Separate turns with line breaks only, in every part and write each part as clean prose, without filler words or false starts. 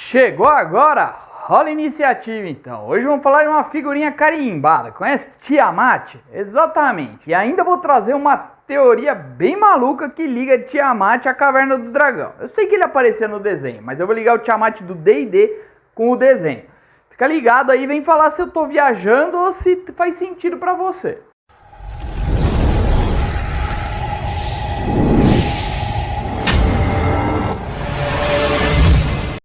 Chegou agora? Rola a iniciativa então. Hoje vamos falar de uma figurinha carimbada. Conhece Tiamat? Exatamente. E ainda vou trazer uma teoria bem maluca que liga Tiamat à Caverna do Dragão. Eu sei que ele aparecia no desenho, mas eu vou ligar o Tiamat do D&D com o desenho. Fica ligado aí, vem falar se eu tô viajando ou se faz sentido pra você.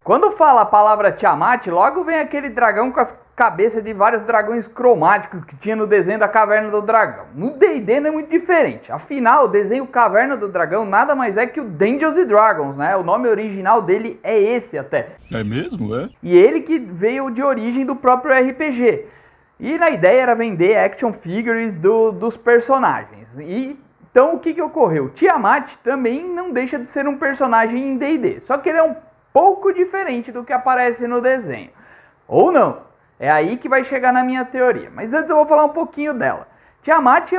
Quando fala a palavra Tiamat, logo vem aquele dragão com as cabeças de vários dragões cromáticos que tinha no desenho da Caverna do Dragão. No D&D não é muito diferente. Afinal, o desenho Caverna do Dragão nada mais é que o Dungeons & Dragons, né? O nome original dele é esse até.
É mesmo, é?
E ele que veio de origem do próprio RPG. E na ideia era vender action figures dos personagens. Então o que ocorreu? Tiamat também não deixa de ser um personagem em D&D. Só que ele é um pouco diferente do que aparece no desenho. Ou não. É aí que vai chegar na minha teoria. Mas antes eu vou falar um pouquinho dela. Tiamat é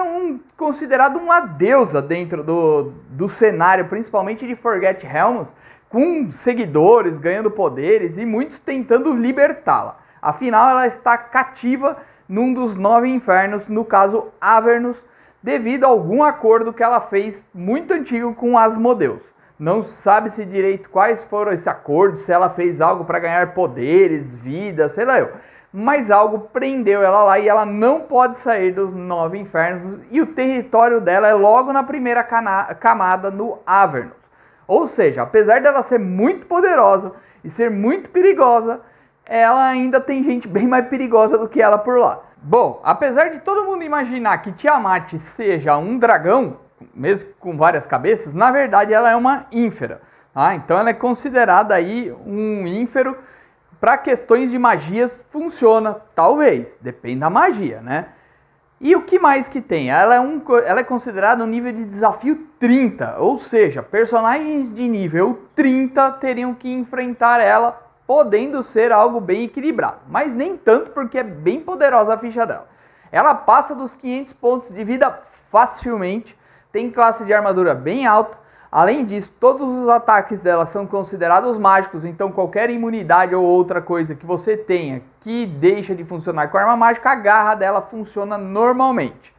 considerado uma deusa dentro do cenário, principalmente de Forgotten Realms, com seguidores, ganhando poderes e muitos tentando libertá-la. Afinal, ela está cativa num dos 9 infernos, no caso Avernus, devido a algum acordo que ela fez muito antigo com Asmodeus. Não sabe-se direito quais foram esses acordos, se ela fez algo para ganhar poderes, vida, sei lá eu. Mas algo prendeu ela lá e ela não pode sair dos 9 infernos. E o território dela é logo na primeira camada no Avernus. Ou seja, apesar dela ser muito poderosa e ser muito perigosa, ela ainda tem gente bem mais perigosa do que ela por lá. Bom, apesar de todo mundo imaginar que Tiamat seja um dragão, mesmo com várias cabeças, na verdade ela é uma ínfera. Tá? Então ela é considerada aí um ínfero. Para questões de magias funciona, talvez, depende da magia, né? E o que mais que tem? Ela é considerada um nível de desafio 30, ou seja, personagens de nível 30 teriam que enfrentar ela, podendo ser algo bem equilibrado, mas nem tanto porque é bem poderosa a ficha dela. Ela passa dos 500 pontos de vida facilmente, tem classe de armadura bem alta. Além disso, todos os ataques dela são considerados mágicos, então qualquer imunidade ou outra coisa que você tenha que deixa de funcionar com a arma mágica, a garra dela funciona normalmente.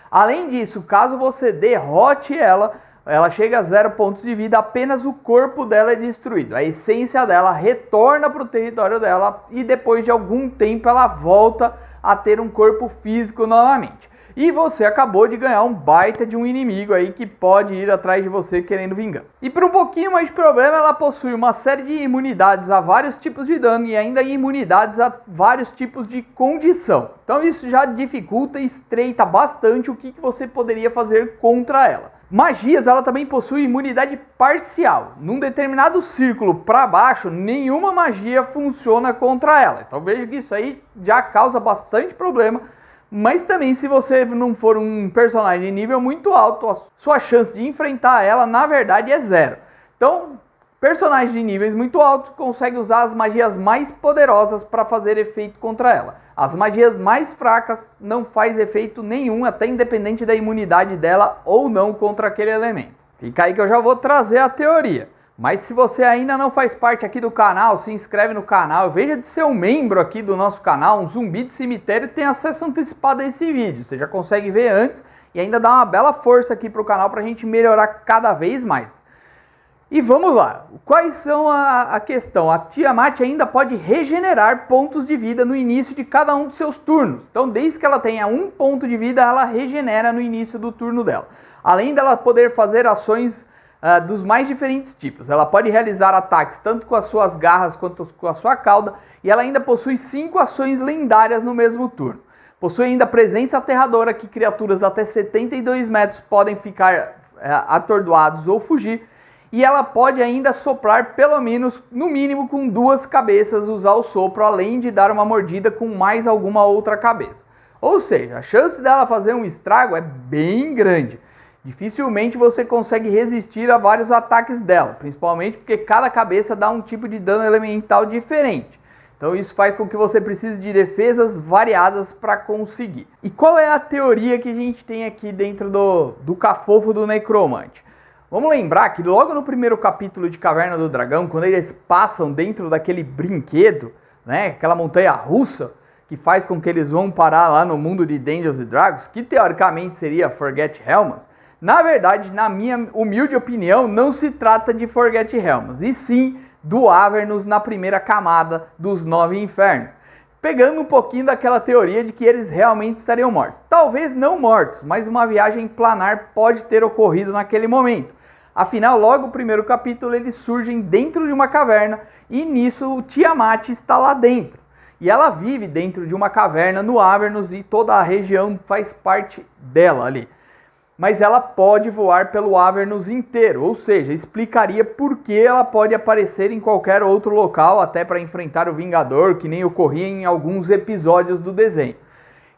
Além disso, caso você derrote ela chega a 0 pontos de vida, apenas o corpo dela é destruído. A essência dela retorna para o território dela e depois de algum tempo ela volta a ter um corpo físico novamente. E você acabou de ganhar um baita de um inimigo aí que pode ir atrás de você querendo vingança. E por um pouquinho mais de problema, ela possui uma série de imunidades a vários tipos de dano e ainda imunidades a vários tipos de condição. Então isso já dificulta e estreita bastante o que você poderia fazer contra ela. Magias, ela também possui imunidade parcial. Num determinado círculo para baixo, nenhuma magia funciona contra ela. Então veja que isso aí já causa bastante problema. Mas também se você não for um personagem de nível muito alto, a sua chance de enfrentar ela na verdade é 0. Então, personagens de níveis muito altos conseguem usar as magias mais poderosas para fazer efeito contra ela. As magias mais fracas não faz efeito nenhum, até independente da imunidade dela ou não contra aquele elemento. Fica aí que eu já vou trazer a teoria. Mas se você ainda não faz parte aqui do canal, se inscreve no canal, veja de ser um membro aqui do nosso canal, um zumbi de cemitério, tem acesso antecipado a esse vídeo. Você já consegue ver antes e ainda dá uma bela força aqui para o canal para a gente melhorar cada vez mais. E vamos lá, quais são a questão? A Tiamat ainda pode regenerar pontos de vida no início de cada um dos seus turnos. Então desde que ela tenha 1 ponto de vida, ela regenera no início do turno dela. Além dela poder fazer ações dos mais diferentes tipos. Ela pode realizar ataques tanto com as suas garras quanto com a sua cauda, e ela ainda possui 5 ações lendárias no mesmo turno. Possui ainda presença aterradora, que criaturas até 72 metros podem ficar atordoados ou fugir, e ela pode ainda soprar pelo menos, no mínimo, com 2 cabeças, usar o sopro, além de dar uma mordida com mais alguma outra cabeça. Ou seja, a chance dela fazer um estrago é bem grande. Dificilmente você consegue resistir a vários ataques dela, principalmente porque cada cabeça dá um tipo de dano elemental diferente. Então isso faz com que você precise de defesas variadas para conseguir. E qual é a teoria que a gente tem aqui dentro do cafofo do necromante? Vamos lembrar que logo no primeiro capítulo de Caverna do Dragão, quando eles passam dentro daquele brinquedo, né, aquela montanha russa, que faz com que eles vão parar lá no mundo de Dungeons & Dragons, que teoricamente seria Forget Helmets, na verdade, na minha humilde opinião, não se trata de Forget Helmets, e sim do Avernus na primeira camada dos 9 infernos. Pegando um pouquinho daquela teoria de que eles realmente estariam mortos. Talvez não mortos, mas uma viagem planar pode ter ocorrido naquele momento. Afinal, logo no primeiro capítulo, eles surgem dentro de uma caverna e nisso o Tiamat está lá dentro. E ela vive dentro de uma caverna no Avernus e toda a região faz parte dela ali. Mas ela pode voar pelo Avernus inteiro, ou seja, explicaria por que ela pode aparecer em qualquer outro local, até para enfrentar o Vingador, que nem ocorria em alguns episódios do desenho.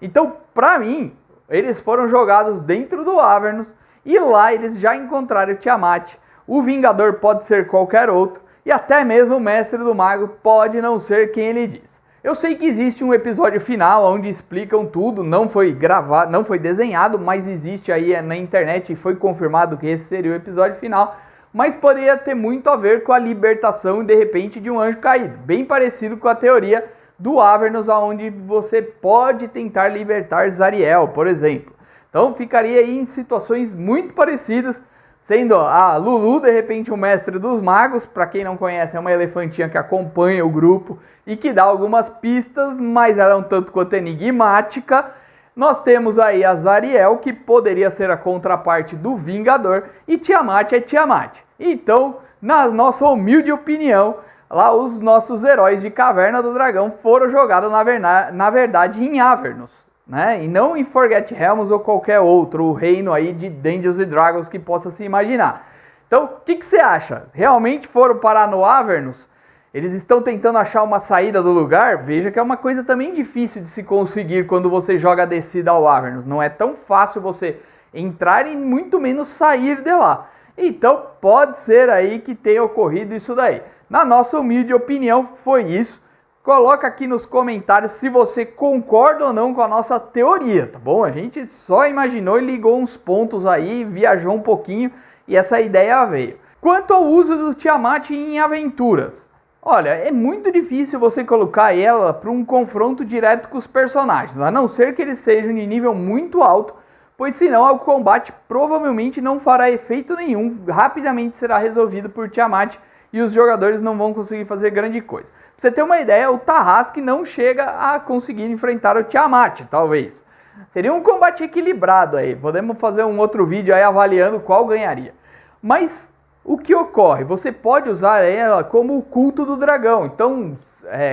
Então, para mim, eles foram jogados dentro do Avernus e lá eles já encontraram o Tiamat. O Vingador pode ser qualquer outro e até mesmo o Mestre do Mago pode não ser quem ele diz. Eu sei que existe um episódio final onde explicam tudo, não foi gravado, não foi desenhado, mas existe aí na internet e foi confirmado que esse seria o episódio final, mas poderia ter muito a ver com a libertação de repente de um anjo caído, bem parecido com a teoria do Avernus, onde você pode tentar libertar Zariel, por exemplo. Então ficaria aí em situações muito parecidas, sendo a Lulu de repente o mestre dos magos, para quem não conhece é uma elefantinha que acompanha o grupo e que dá algumas pistas, mas ela é um tanto quanto enigmática. Nós temos aí a Zariel, que poderia ser a contraparte do Vingador, e Tiamat é Tiamat. Então, na nossa humilde opinião, lá os nossos heróis de Caverna do Dragão foram jogados na verdade em Avernus, né? E não em Forget Helmets ou qualquer outro reino aí de Dungeons & Dragons que possa se imaginar. Então, o que você acha? Realmente foram parar no Avernus? Eles estão tentando achar uma saída do lugar? Veja que é uma coisa também difícil de se conseguir quando você joga a descida ao Avernus. Não é tão fácil você entrar e muito menos sair de lá. Então pode ser aí que tenha ocorrido isso daí. Na nossa humilde opinião foi isso. Coloca aqui nos comentários se você concorda ou não com a nossa teoria, tá bom? A gente só imaginou e ligou uns pontos aí, viajou um pouquinho e essa ideia veio. Quanto ao uso do Tiamat em aventuras, olha, é muito difícil você colocar ela para um confronto direto com os personagens, a não ser que eles sejam de nível muito alto, pois senão o combate provavelmente não fará efeito nenhum, rapidamente será resolvido por Tiamat e os jogadores não vão conseguir fazer grande coisa. Pra você ter uma ideia, o Tarrasque não chega a conseguir enfrentar o Tiamat, talvez. Seria um combate equilibrado aí, podemos fazer um outro vídeo aí avaliando qual ganharia. Mas o que ocorre? Você pode usar ela como o culto do dragão. Então,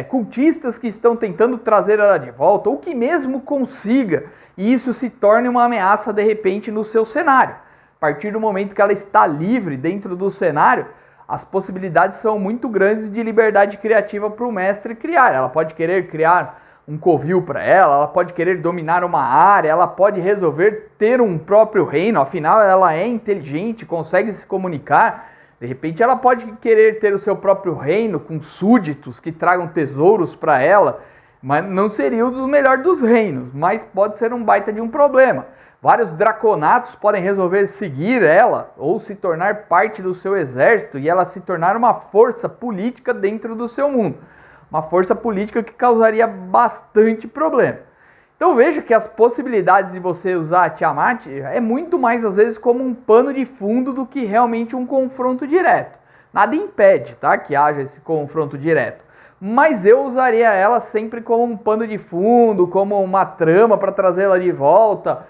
cultistas que estão tentando trazer ela de volta, ou que mesmo consiga, e isso se torne uma ameaça de repente no seu cenário. A partir do momento que ela está livre dentro do cenário, as possibilidades são muito grandes de liberdade criativa para o mestre criar. Ela pode querer criar um covil para ela pode querer dominar uma área, ela pode resolver ter um próprio reino, afinal ela é inteligente, consegue se comunicar. De repente ela pode querer ter o seu próprio reino com súditos que tragam tesouros para ela, mas não seria o melhor dos reinos, mas pode ser um baita de um problema. Vários draconatos podem resolver seguir ela ou se tornar parte do seu exército e ela se tornar uma força política dentro do seu mundo. Uma força política que causaria bastante problema. Então veja que as possibilidades de você usar a Tiamat é muito mais às vezes como um pano de fundo do que realmente um confronto direto. Nada impede, tá, que haja esse confronto direto. Mas eu usaria ela sempre como um pano de fundo, como uma trama para trazê-la de volta,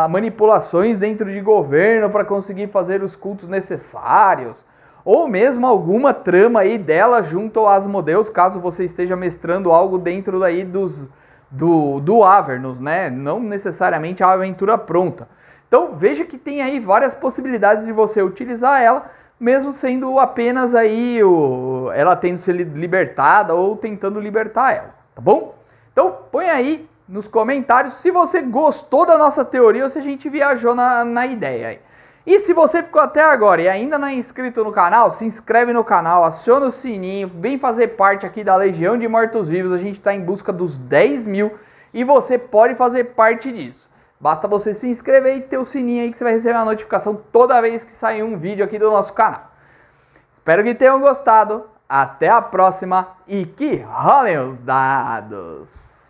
manipulações dentro de governo para conseguir fazer os cultos necessários. Ou mesmo alguma trama aí dela junto ao Asmodeus, caso você esteja mestrando algo dentro daí do Avernus, né? Não necessariamente a aventura pronta. Então veja que tem aí várias possibilidades de você utilizar ela, mesmo sendo apenas aí ela tendo se libertada ou tentando libertar ela, tá bom? Então põe aí nos comentários se você gostou da nossa teoria ou se a gente viajou na ideia aí. E se você ficou até agora e ainda não é inscrito no canal, se inscreve no canal, aciona o sininho, vem fazer parte aqui da Legião de Mortos-Vivos, a gente está em busca dos 10 mil e você pode fazer parte disso. Basta você se inscrever e ter o sininho aí que você vai receber a notificação toda vez que sair um vídeo aqui do nosso canal. Espero que tenham gostado. Até a próxima e que rolem os dados!